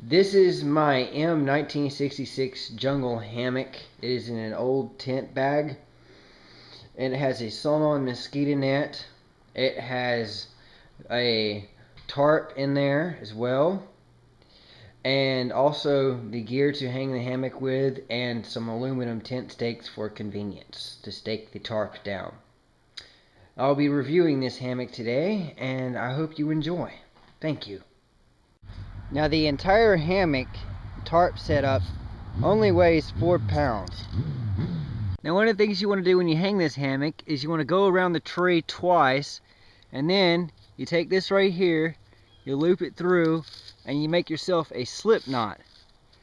This is my M1966 Jungle Hammock. It is in an old tent bag, and it has a sewn-on mosquito net. It has a tarp in there as well, and also the gear to hang the hammock with, and some aluminum tent stakes for convenience to stake the tarp down. I'll be reviewing this hammock today, and I hope you enjoy. Thank you. Now the entire hammock tarp setup only weighs 4 pounds. Now one of the things you want to do when you hang this hammock is you want to go around the tree twice, and then you take this right here, you loop it through, and you make yourself a slip knot.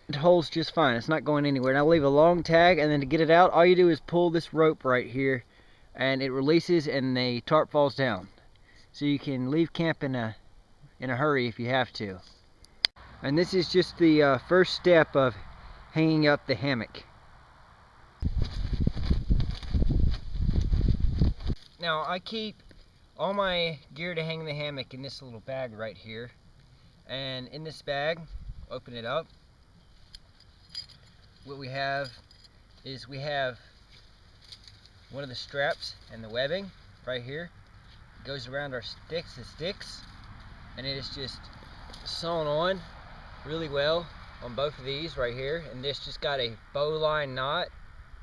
It holds just fine, it's not going anywhere. And I'll leave a long tag, and then to get it out, all you do is pull this rope right here, and it releases and the tarp falls down. So you can leave camp in a hurry if you have to. And this is just the first step of hanging up the hammock. Now I keep all my gear to hang the hammock in this little bag right here. And in this bag, open it up, what we have is we have one of the straps and the webbing right here. It goes around our sticks, and it is just sewn on really well on both of these right here, and this just got a bowline knot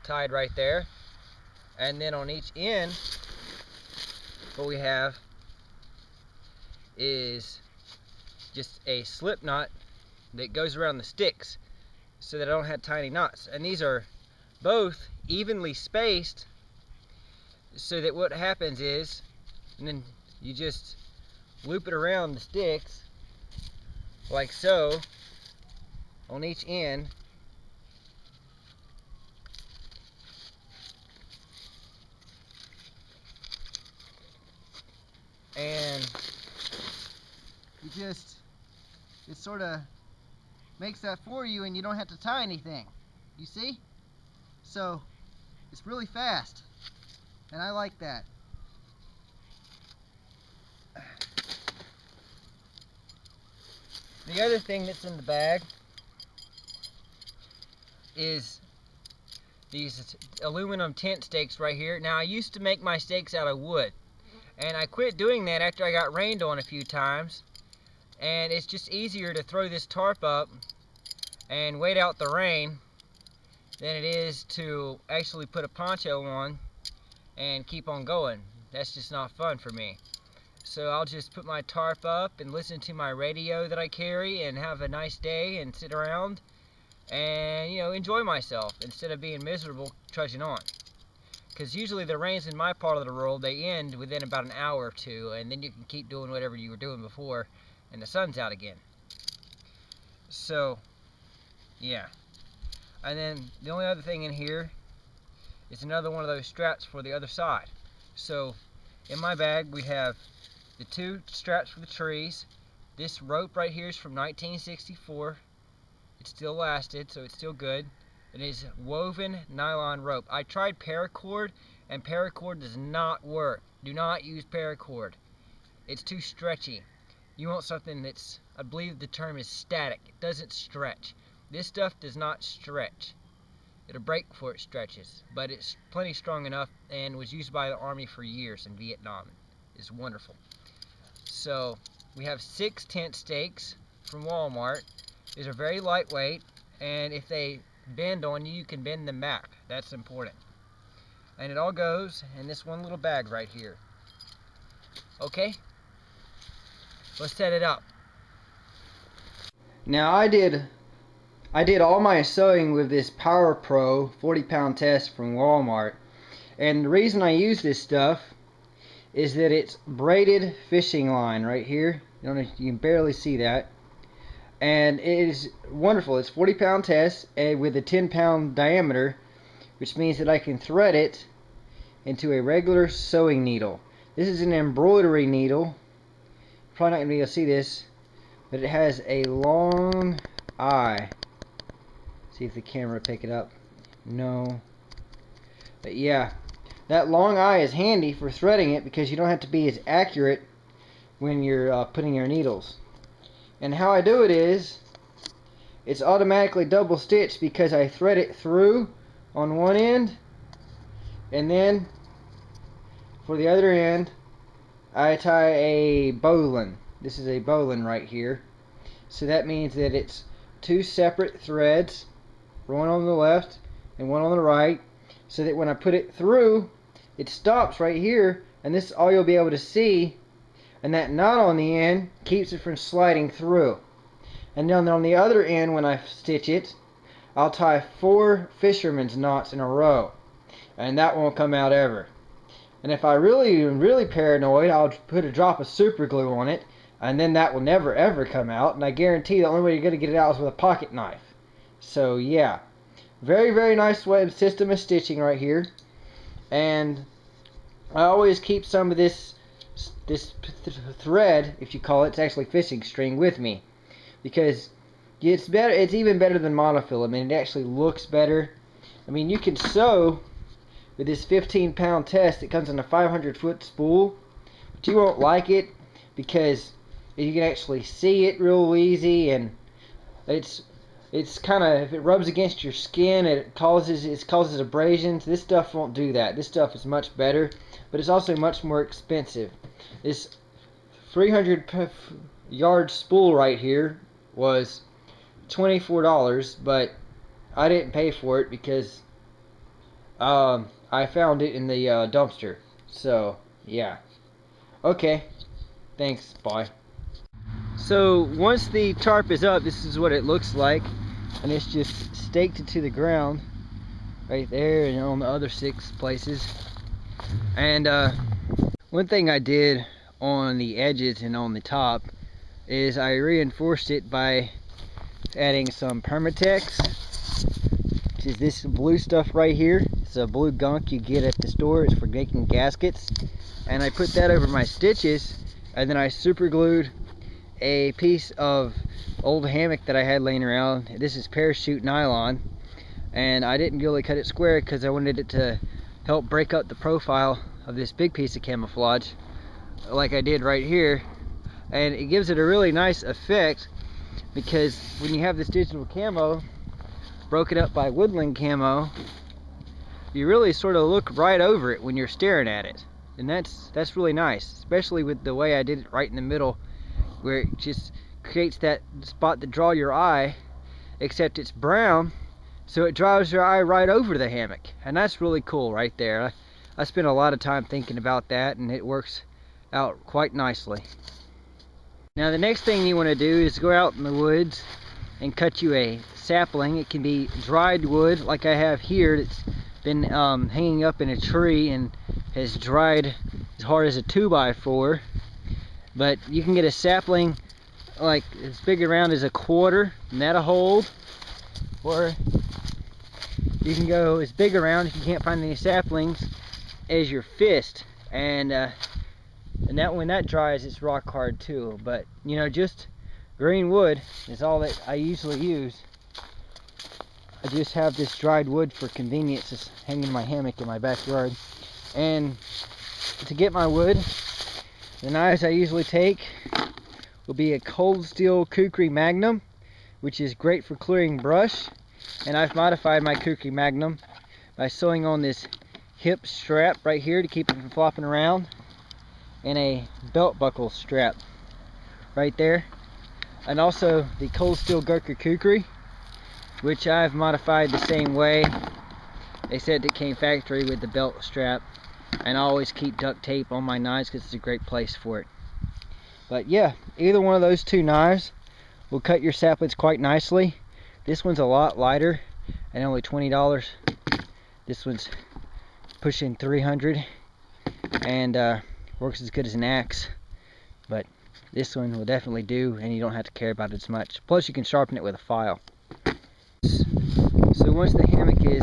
tied right there. And then on each end, what we have is just a slip knot that goes around the sticks so that I don't have tiny knots. And these are both evenly spaced, so that what happens is, and then you just loop it around the sticks like so on each end, and you just, it sort of makes that for you, and you don't have to tie anything, you see? So it's really fast, and I like that. The other thing that's in the bag is these aluminum tent stakes right here. Now I used to make my stakes out of wood, and I quit doing that after I got rained on a few times, and it's just easier to throw this tarp up and wait out the rain than it is to actually put a poncho on and keep on going. That's just not fun for me. So I'll just put my tarp up and listen to my radio that I carry and have a nice day and sit around and, you know, enjoy myself instead of being miserable trudging on. Because usually the rains in my part of the world, they end within about an hour or two, and then you can keep doing whatever you were doing before and the sun's out again. So yeah. And then the only other thing in here is another one of those straps for the other side. So in my bag we have the two straps for the trees. This rope right here is from 1964. It still lasted, so it's still good. It is woven nylon rope. I tried paracord, and paracord does not work. Do not use paracord. It's too stretchy. You want something that's, I believe the term is static. It doesn't stretch. This stuff does not stretch. It'll break before it stretches, but it's plenty strong enough and was used by the Army for years in Vietnam. It's wonderful. So we have 6 tent stakes from Walmart. These are very lightweight, and if they bend on you, you can bend them back. That's important. And it all goes in this one little bag right here. Okay? Let's set it up. Now I did all my sewing with this Power Pro 40-pound test from Walmart, and the reason I use this stuff is that it's braided fishing line right here. You can barely see that, and it is wonderful. It's 40-pound test and with a 10-pound diameter, which means that I can thread it into a regular sewing needle. This is an embroidery needle. Probably not going to be able to see this, but it has a long eye. See if the camera will pick it up. No. But yeah, that long eye is handy for threading it because you don't have to be as accurate when you're putting your needles. And how I do it is it's automatically double stitched because I thread it through on one end, and then for the other end I tie a bowline. This is a bowline right here. So that means that it's two separate threads, one on the left and one on the right, so that when I put it through, it stops right here, and this is all you'll be able to see, and that knot on the end keeps it from sliding through. And then on the other end, when I stitch it, I'll tie 4 fisherman's knots in a row, and that won't come out ever. And if I really paranoid, I'll put a drop of super glue on it, and then that will never ever come out, and I guarantee the only way you're going to get it out is with a pocket knife. So yeah, very nice system of stitching right here. And I always keep some of this thread, if you call it, it's actually fishing string, with me, because it's better. It's even better than monofilament. It actually looks better. I mean, you can sew with this 15-pound test. It comes in a 500-foot spool, but you won't like it because you can actually see it real easy, and it's kind of, if it rubs against your skin, it causes abrasions. This stuff won't do that. This stuff is much better, but it's also much more expensive. This 300-yard spool right here was $24, but I didn't pay for it because I found it in the dumpster. So yeah, okay, thanks, bye. So once the tarp is up, this is what it looks like, and it's just staked to the ground right there and on the other 6 places. And one thing I did on the edges and on the top is I reinforced it by adding some Permatex, which is this blue stuff right here. It's a blue gunk you get at the store. It's for making gaskets. And I put that over my stitches, and then I super glued a piece of old hammock that I had laying around. This is parachute nylon, and I didn't really cut it square because I wanted it to help break up the profile of this big piece of camouflage like I did right here. And it gives it a really nice effect, because when you have this digital camo broken up by woodland camo, you really sort of look right over it when you're staring at it, and that's really nice, especially with the way I did it right in the middle, where it just creates that spot to draw your eye, except it's brown, so it draws your eye right over the hammock, and that's really cool right there. I spent a lot of time thinking about that, and it works out quite nicely. Now the next thing you want to do is go out in the woods and cut you a sapling. It can be dried wood like I have here that's been hanging up in a tree and has dried as hard as a 2x4. But you can get a sapling like as big around as a quarter, and that'll hold. Or you can go as big around, if you can't find any saplings, as your fist. And that, when that dries, it's rock hard too. But you know, just green wood is all that I usually use. I just have this dried wood for convenience, just hanging in my hammock in my backyard. And to get my wood, the knives I usually take will be a cold steel kukri magnum, which is great for clearing brush. And I've modified my kukri magnum by sewing on this hip strap right here to keep it from flopping around, and a belt buckle strap right there, and also the cold steel Gurkha kukri, which I've modified the same way. They said it came factory with the belt strap, and I always keep duct tape on my knives because it's a great place for it. But yeah, either one of those 2 knives will cut your saplings quite nicely. This one's a lot lighter and only $20. This one's pushing $300 and works as good as an axe, but this one will definitely do, and you don't have to care about it as much. Plus you can sharpen it with a file. So once the hammock is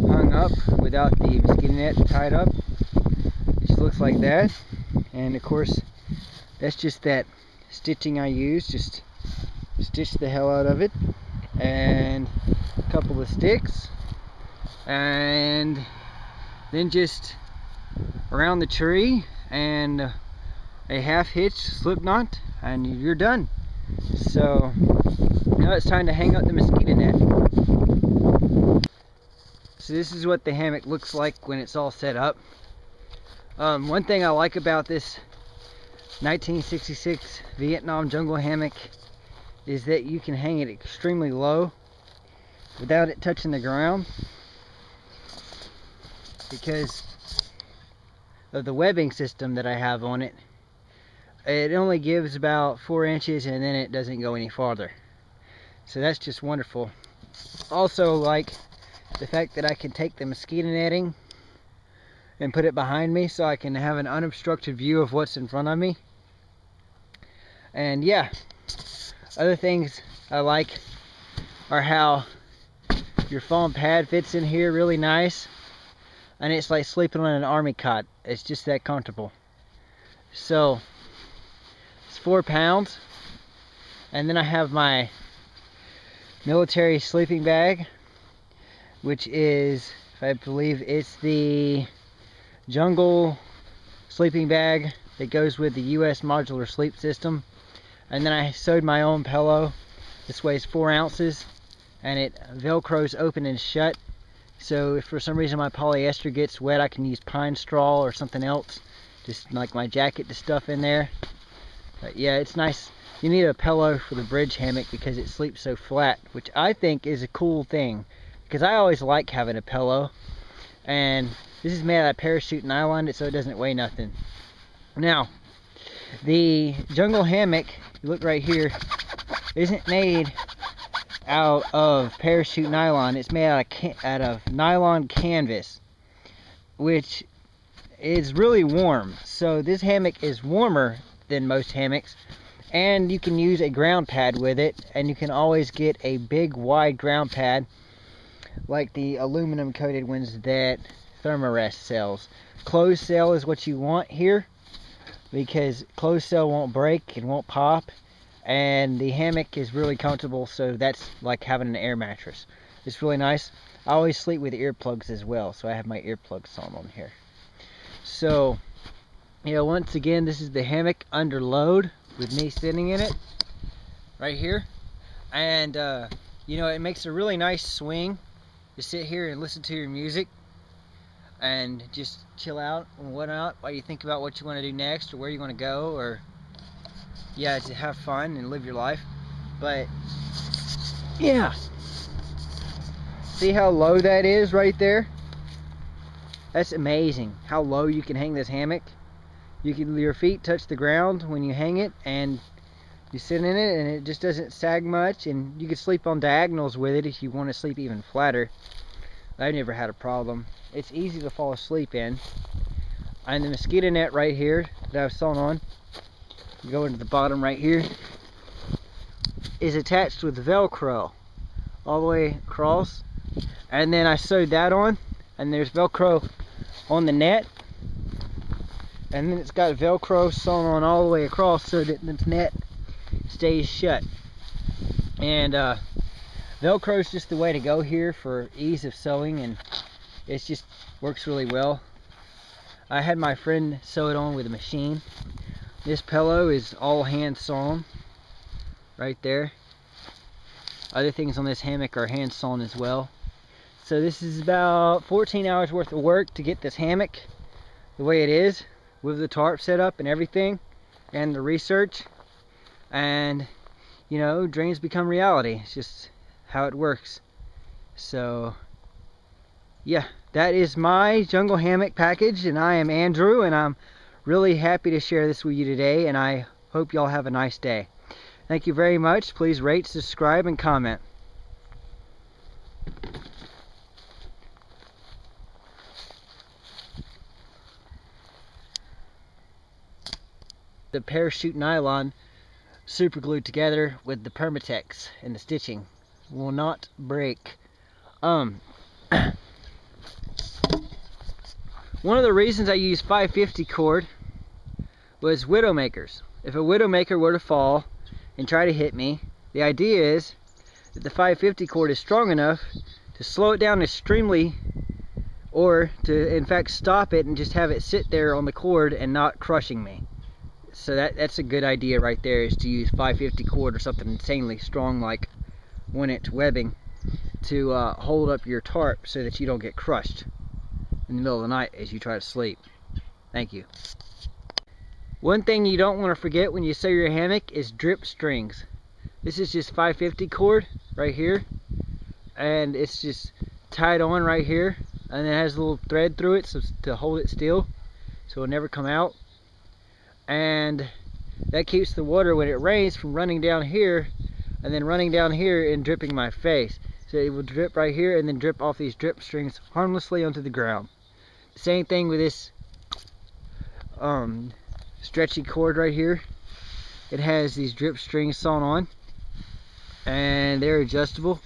hung up without the mosquito net tied up, it just looks like that. And of course, that's just that stitching I use. Just stitch the hell out of it, and a couple of sticks, and then just around the tree and a half hitch slip knot, and you're done. So Now it's time to hang up the mosquito net. So this is what the hammock looks like when it's all set up. One thing I like about this 1966 Vietnam Jungle Hammock is that you can hang it extremely low without it touching the ground, because of the webbing system that I have on it. It only gives about 4 inches and then it doesn't go any farther. So that's just wonderful. Also, like the fact that I can take the mosquito netting and put it behind me so I can have an unobstructed view of what's in front of me. And yeah, other things I like are how your foam pad fits in here really nice, and it's like sleeping on an army cot. It's just that comfortable. So it's 4 pounds, and then I have my military sleeping bag, which is, I believe it's the Jungle sleeping bag that goes with the US modular sleep system. And then I sewed my own pillow. This weighs 4 ounces and it velcros open and shut, so if for some reason my polyester gets wet, I can use pine straw or something else, just like my jacket, to stuff in there. But yeah, it's nice. You need a pillow for the bridge hammock because it sleeps so flat, which I think is a cool thing, because I always like having a pillow. And this is made out of parachute nylon, so it doesn't weigh nothing. Now, the jungle hammock, you look right here, isn't made out of parachute nylon. It's made out of nylon canvas, which is really warm. So this hammock is warmer than most hammocks, and you can use a ground pad with it, and you can always get a big wide ground pad like the aluminum coated ones that Thermarest sells. Closed cell is what you want here, because closed cell won't break and won't pop, and the hammock is really comfortable, so that's like having an air mattress. It's really nice. I always sleep with earplugs as well, so I have my earplugs on here. So, you know, once again, this is the hammock under load with me sitting in it right here, and you know, it makes a really nice swing to sit here and listen to your music and just chill out and whatnot while you think about what you want to do next or where you want to go, or yeah, to have fun and live your life. But yeah, see how low that is right there? That's amazing how low you can hang this hammock. Your feet touch the ground when you hang it, and you sit in it, and it just doesn't sag much, and you can sleep on diagonals with it if you want to sleep even flatter. I've never had a problem. It's easy to fall asleep in. And the mosquito net right here that I've sewn on, going to the bottom right here, is attached with Velcro all the way across. And then I sewed that on, and there's Velcro on the net, and then it's got Velcro sewn on all the way across so that the net stays shut. And Velcro is just the way to go here for ease of sewing, and it just works really well. I had my friend sew it on with a machine. This pillow is all hand sewn right there. Other things on this hammock are hand sewn as well. So this is about 14 hours worth of work to get this hammock the way it is, with the tarp set up and everything, and the research. And you know, dreams become reality. It's just how it works. So yeah, that is my jungle hammock package, and I am Andrew, and I'm really happy to share this with you today, and I hope y'all have a nice day. Thank you very much. Please rate, subscribe, and comment. The parachute nylon super glued together with the Permatex, and the stitching will not break. One of the reasons I use 550 cord was widowmakers. If a widowmaker were to fall and try to hit me, the idea is that the 550 cord is strong enough to slow it down extremely, or to in fact stop it and just have it sit there on the cord and not crushing me. So that's a good idea right there, is to use 550 cord or something insanely strong like 1-inch webbing to hold up your tarp so that you don't get crushed in the middle of the night as you try to sleep. Thank you. One thing you don't want to forget when you sew your hammock is drip strings. This is just 550 cord right here, and it's just tied on right here, and it has a little thread through it so to hold it still so it'll never come out. And that keeps the water when it rains from running down here and then running down here and dripping my face. So it will drip right here and then drip off these drip strings harmlessly onto the ground. Same thing with this stretchy cord right here. It has these drip strings sewn on, and they're adjustable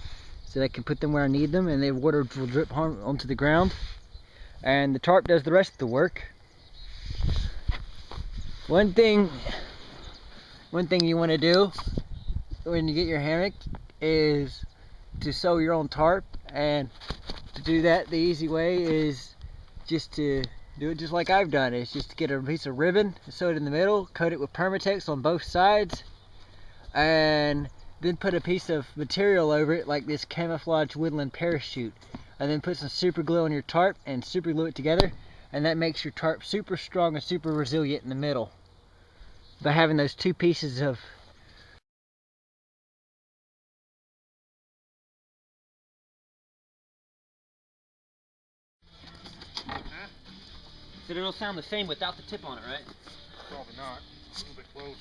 so that I can put them where I need them, and the water will drip onto the ground, and the tarp does the rest of the work. One thing you want to do when you get your hammock is to sew your own tarp, and to do that the easy way is just to do it just like I've done. It's just to get a piece of ribbon, sew it in the middle, coat it with Permatex on both sides, and then put a piece of material over it like this camouflage woodland parachute, and then put some super glue on your tarp and super glue it together, and that makes your tarp super strong and super resilient in the middle by having those two pieces of so it'll sound the same without the tip on it, right? Probably not. A little bit close.